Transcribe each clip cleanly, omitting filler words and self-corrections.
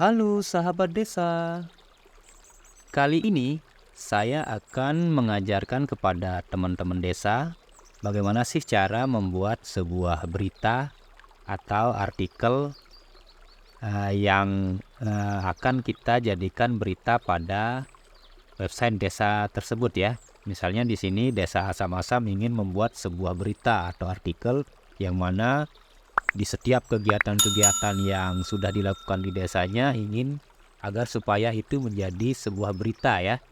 Halo sahabat desa, kali ini saya akan mengajarkan kepada teman-teman desa bagaimana sih cara membuat sebuah berita atau artikel yang akan kita jadikan berita pada website desa tersebut ya. Misalnya di sini Desa Asam-Asam ingin membuat sebuah berita atau artikel yang mana di setiap kegiatan-kegiatan yang sudah dilakukan di desanya ingin agar supaya itu menjadi sebuah berita ya.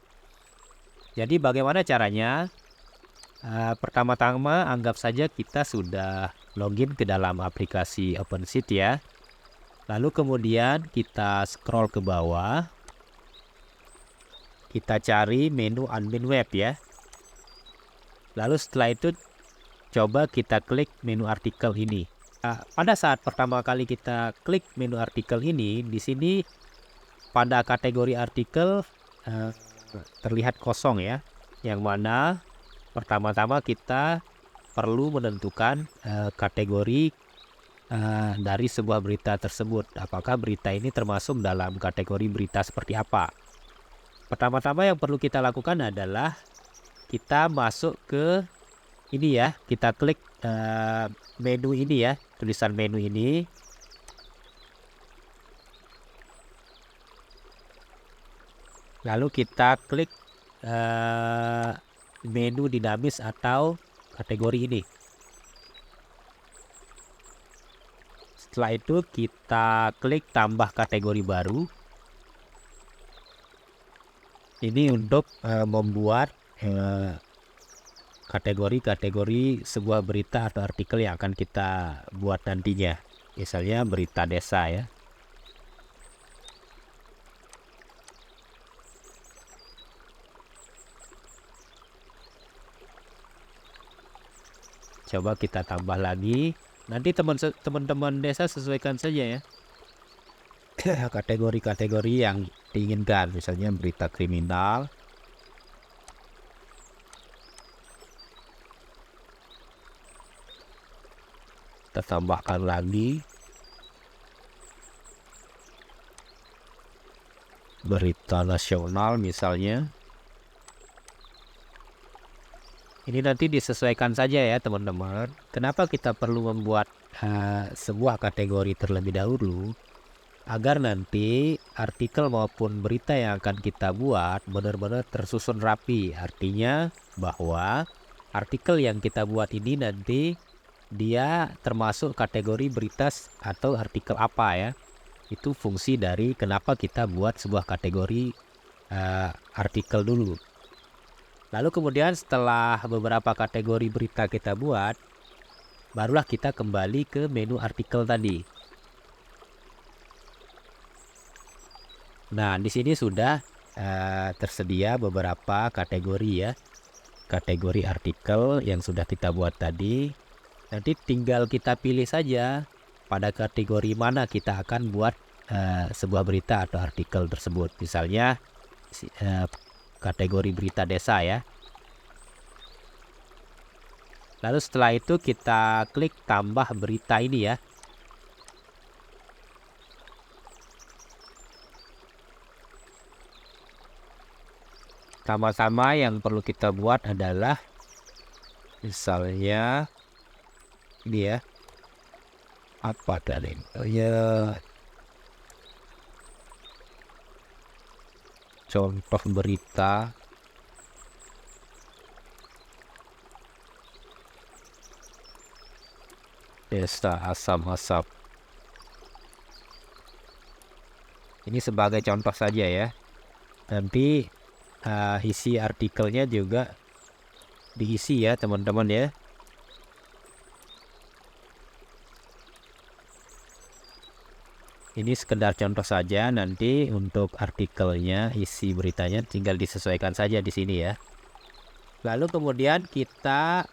Jadi bagaimana caranya? Pertama-tama anggap saja kita sudah login ke dalam aplikasi OpenSheet ya. Lalu kemudian kita scroll ke bawah. Kita cari menu admin web ya. Lalu setelah itu coba kita klik menu artikel ini. Pada saat pertama kali kita klik menu artikel ini, di sini pada kategori artikel terlihat kosong ya, yang mana pertama-tama kita perlu menentukan kategori dari sebuah berita tersebut. Apakah berita ini termasuk dalam kategori berita seperti apa? Pertama-tama yang perlu kita lakukan adalah kita masuk ke ini ya, kita klik menu ini ya, tulisan menu ini. Lalu kita klik menu dinamis atau kategori ini. Setelah itu kita klik tambah kategori baru. Ini untuk membuat kategori-kategori sebuah berita atau artikel yang akan kita buat nantinya. Misalnya berita desa ya. Coba kita tambah lagi. Nanti teman-teman desa sesuaikan saja ya kategori-kategori yang diinginkan. Misalnya berita kriminal. Kita tambahkan lagi berita nasional misalnya. Ini nanti disesuaikan saja ya teman-teman. Kenapa kita perlu membuat sebuah kategori terlebih dahulu? Agar nanti artikel maupun berita yang akan kita buat benar-benar tersusun rapi. Artinya bahwa artikel yang kita buat ini nanti dia termasuk kategori berita atau artikel apa ya. Itu fungsi dari kenapa kita buat sebuah kategori artikel dulu. Lalu kemudian setelah beberapa kategori berita kita buat, barulah kita kembali ke menu artikel tadi. Nah, di sini sudah tersedia beberapa kategori ya. Kategori artikel yang sudah kita buat tadi. Nanti tinggal kita pilih saja pada kategori mana kita akan buat sebuah berita atau artikel tersebut. Misalnya kategori berita desa ya. Lalu setelah itu kita klik tambah berita ini ya. Sama-sama yang perlu kita buat adalah misalnya ini ya. Apa tadi? Ya, contoh berita Desa Asam-Asam. Ini sebagai contoh saja ya. Nanti isi artikelnya juga diisi ya teman-teman ya. Ini sekedar contoh saja, nanti untuk artikelnya, isi beritanya tinggal disesuaikan saja di sini ya. Lalu kemudian kita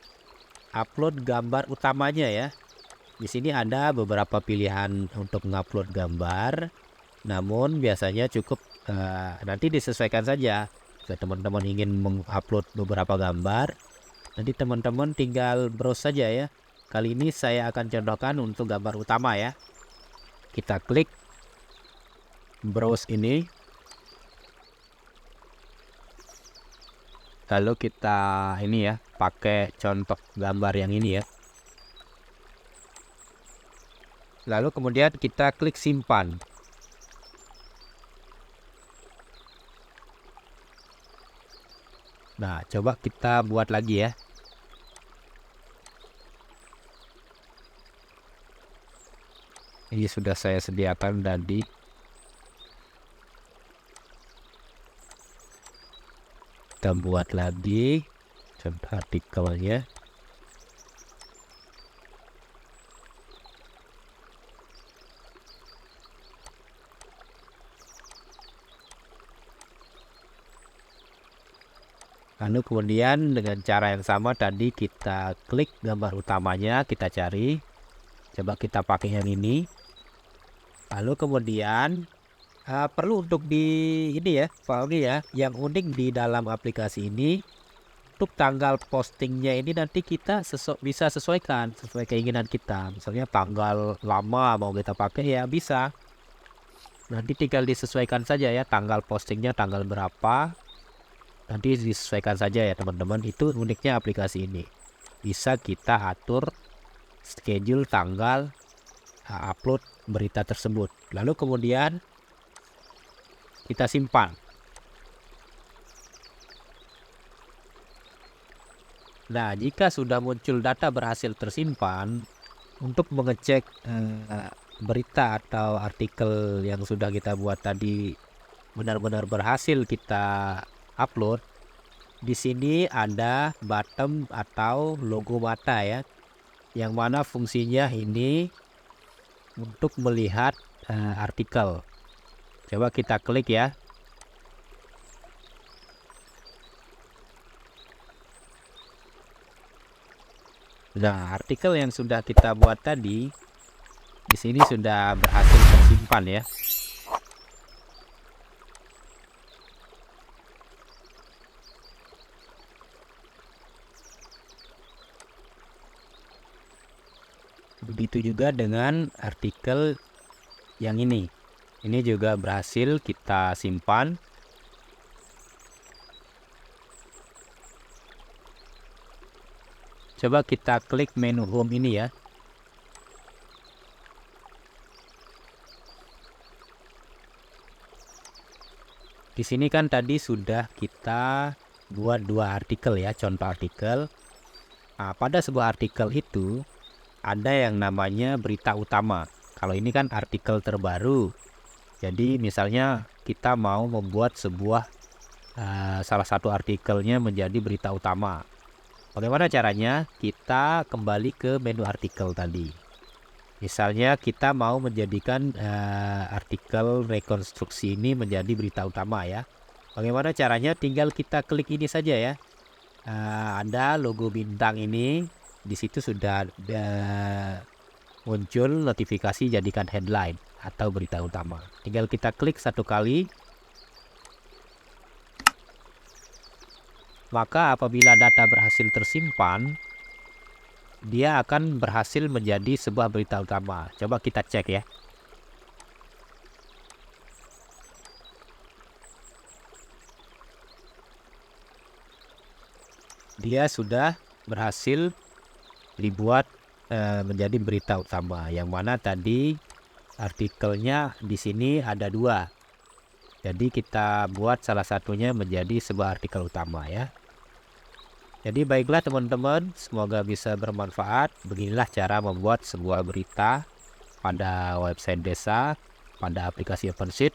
upload gambar utamanya ya. Di sini ada beberapa pilihan untuk mengupload gambar. Namun biasanya cukup nanti disesuaikan saja. Jika teman-teman ingin mengupload beberapa gambar, nanti teman-teman tinggal browse saja ya. Kali ini saya akan contohkan untuk gambar utama ya. Kita klik browse ini, lalu kita ini ya, pakai contoh gambar yang ini ya. Lalu kemudian kita klik simpan. Nah, coba kita buat lagi ya. Ini sudah saya sediakan tadi. Kita buat lagi contoh artikelnya. Lalu kemudian dengan cara yang sama tadi kita klik gambar utamanya, kita cari. Coba kita pakai yang ini. Lalu kemudian perlu untuk di ini ya, Pak Odi ya, yang unik di dalam aplikasi ini, untuk tanggal postingnya ini nanti kita bisa sesuaikan sesuai keinginan kita. Misalnya tanggal lama mau kita pakai ya bisa. Nanti tinggal disesuaikan saja ya, tanggal postingnya tanggal berapa. Nanti disesuaikan saja ya teman-teman. Itu uniknya aplikasi ini. Bisa kita atur schedule tanggal upload berita tersebut. Lalu kemudian kita simpan. Nah, jika sudah muncul data berhasil tersimpan, untuk mengecek berita atau artikel yang sudah kita buat tadi benar-benar berhasil kita upload, di sini ada button atau logo mata ya, yang mana fungsinya ini untuk melihat artikel. Coba kita klik ya. Nah, artikel yang sudah kita buat tadi di sini sudah berhasil tersimpan ya. Begitu juga dengan artikel yang ini. Ini juga berhasil kita simpan. Coba kita klik menu home ini ya. Di sini kan tadi sudah kita buat dua artikel ya, contoh artikel. Nah, pada sebuah artikel itu ada yang namanya berita utama. Kalau ini kan artikel terbaru. Jadi misalnya kita mau membuat sebuah salah satu artikelnya menjadi berita utama. Bagaimana caranya? Kita kembali ke menu artikel tadi. Misalnya kita mau menjadikan artikel rekonstruksi ini menjadi berita utama ya. Bagaimana caranya? Tinggal kita klik ini saja ya. Ada logo bintang ini. Di situ sudah muncul notifikasi jadikan headline atau berita utama. Tinggal kita klik satu kali. Maka apabila data berhasil tersimpan, dia akan berhasil menjadi sebuah berita utama. Coba kita cek ya. Dia sudah berhasil dibuat menjadi berita utama. Yang mana tadi artikelnya di sini ada dua. Jadi kita buat salah satunya menjadi sebuah artikel utama ya. Jadi baiklah teman-teman, semoga bisa bermanfaat. Beginilah cara membuat sebuah berita pada website desa, pada aplikasi OpenSheet.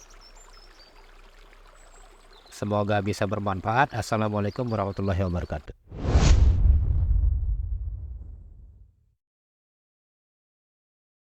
Semoga bisa bermanfaat. Assalamualaikum warahmatullahi wabarakatuh.